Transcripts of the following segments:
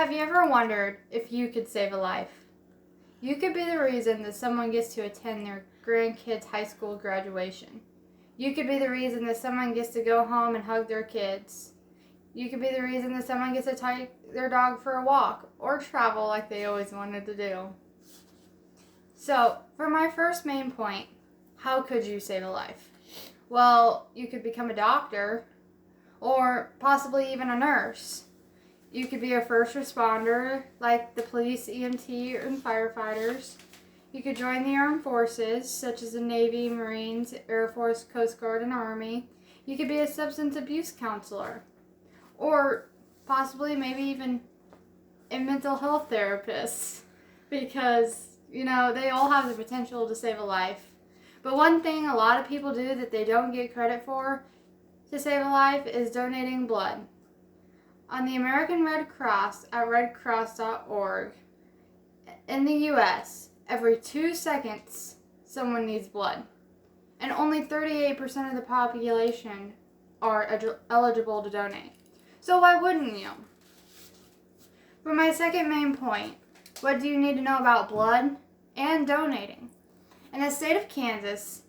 Have you ever wondered if you could save a life? You could be the reason that someone gets to attend their grandkids' high school graduation. You could be the reason that someone gets to go home and hug their kids. You could be the reason that someone gets to take their dog for a walk or travel like they always wanted to do. So, for my first main point, how could you save a life? Well, you could become a doctor or possibly even a nurse. You could be a first responder like the police, EMT, and firefighters. You could join the armed forces such as the Navy, Marines, Air Force, Coast Guard, and Army. You could be a substance abuse counselor or possibly maybe even a mental health therapist because, they all have the potential to save a life. But one thing a lot of people do that they don't get credit for to save a life is donating blood. On the American Red Cross at redcross.org, in the U.S., every 2 seconds, someone needs blood. And only 38% of the population are eligible to donate. So why wouldn't you? For my second main point, what do you need to know about blood and donating? In the state of Kansas,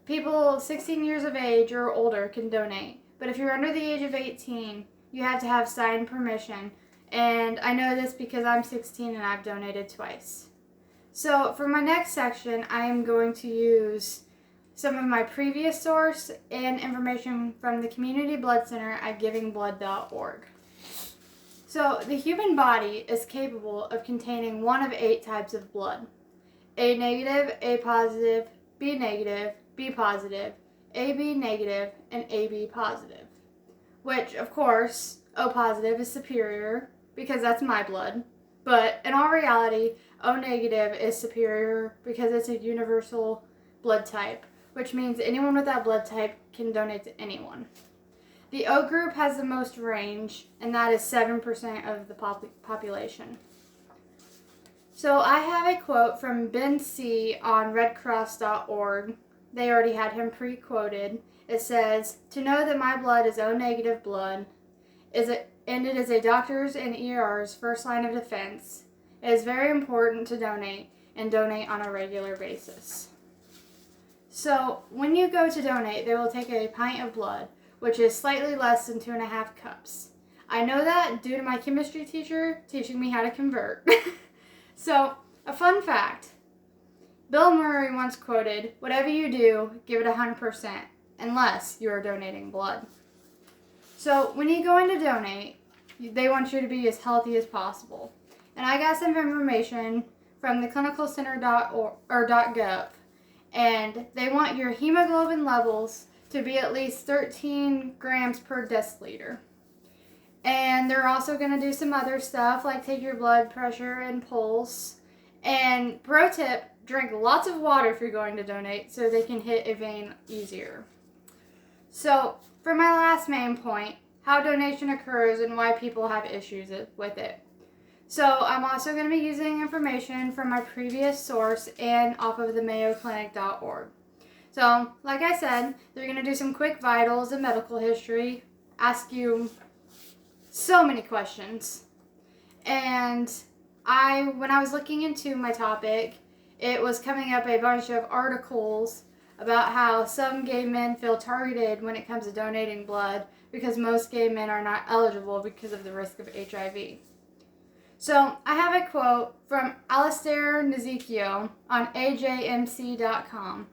people 16 years of age or older can donate. But if you're under the age of 18, you have to have signed permission. And I know this because I'm 16 and I've donated twice. So for my next section, I am going to use some of my previous source and information from the Community Blood Center at givingblood.org. So the human body is capable of containing one of 8 types of blood: A negative, A positive, B negative, B positive, AB negative, and AB positive. Which, of course, O positive is superior because that's my blood. But in all reality, O negative is superior because it's a universal blood type, which means anyone with that blood type can donate to anyone. The O group has the most range, and that is 7% of the population. So I have a quote from Ben C. on redcross.org. They already had him pre-quoted. It says, "To know that my blood is O negative blood, and it is a doctor's and ER's first line of defense, it is very important to donate and donate on a regular basis." So when you go to donate, they will take a pint of blood, which is slightly less than 2.5 cups. I know that due to my chemistry teacher teaching me how to convert. So, a fun fact. Bill Murray once quoted, "Whatever you do, give it 100%, unless you are donating blood." So, when you go in to donate, they want you to be as healthy as possible. And I got some information from the clinicalcenter.gov, and they want your hemoglobin levels to be at least 13 grams per deciliter. And they're also going to do some other stuff like take your blood pressure and pulse. And pro tip, drink lots of water if you're going to donate so they can hit a vein easier. So for my last main point, how donation occurs and why people have issues with it. So I'm also going to be using information from my previous source and off of the mayoclinic.org. So like I said, they're going to do some quick vitals and medical history, ask you so many questions. And when I was looking into my topic, it was coming up a bunch of articles about how some gay men feel targeted when it comes to donating blood because most gay men are not eligible because of the risk of HIV. So I have a quote from Alistair Nizikio on ajmc.com.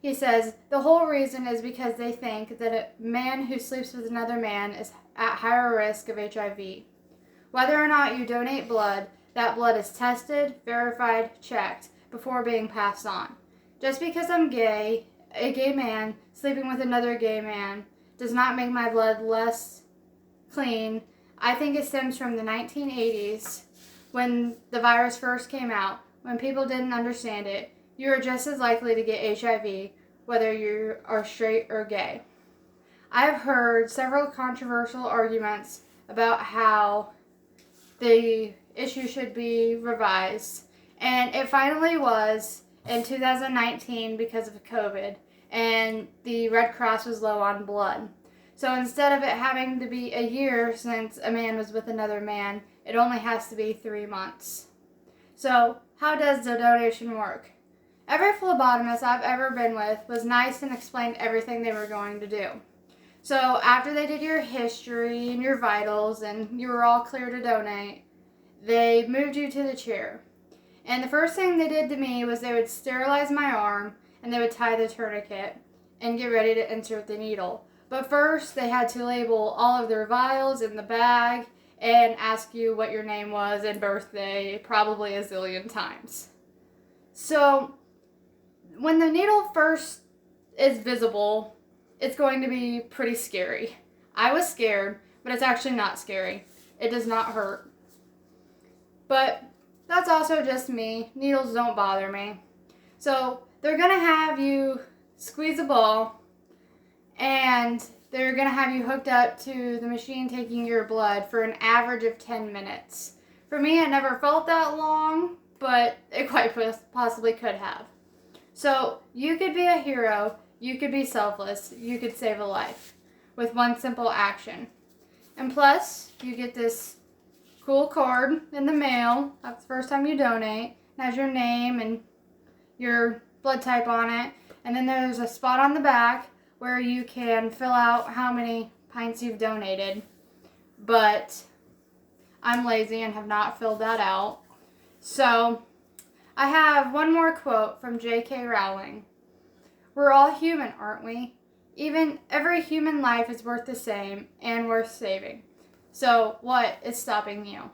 He says, "The whole reason is because they think that a man who sleeps with another man is at higher risk of HIV. Whether or not you donate blood, that blood is tested, verified, checked before being passed on. Just because I'm gay, a gay man sleeping with another gay man does not make my blood less clean. I think it stems from the 1980s when the virus first came out, when people didn't understand it. You are just as likely to get HIV whether you are straight or gay." I have heard several controversial arguments about how the issue should be revised, and it finally was in 2019 because of COVID, and the Red Cross was low on blood. So instead of it having to be a year since a man was with another man, it only has to be 3 months. So how does the donation work? Every phlebotomist I've ever been with was nice and explained everything they were going to do. So after they did your history and your vitals and you were all clear to donate, they moved you to the chair. And the first thing they did to me was they would sterilize my arm and they would tie the tourniquet and get ready to insert the needle. But first they had to label all of their vials in the bag and ask you what your name was and birthday probably a zillion times. So when the needle first is visible, it's going to be pretty scary. I was scared, but it's actually not scary. It does not hurt. But that's also just me. Needles don't bother me. So they're going to have you squeeze a ball, and they're going to have you hooked up to the machine taking your blood for an average of 10 minutes. For me, it never felt that long, but it quite possibly could have. So you could be a hero, you could be selfless, you could save a life with one simple action. And plus, you get this cool card in the mail. That's the first time you donate. It has your name and your blood type on it. And then there's a spot on the back where you can fill out how many pints you've donated. But I'm lazy and have not filled that out. So I have one more quote from J.K. Rowling. We're all human, aren't we? Even every human life is worth the same and worth saving. So what is stopping you?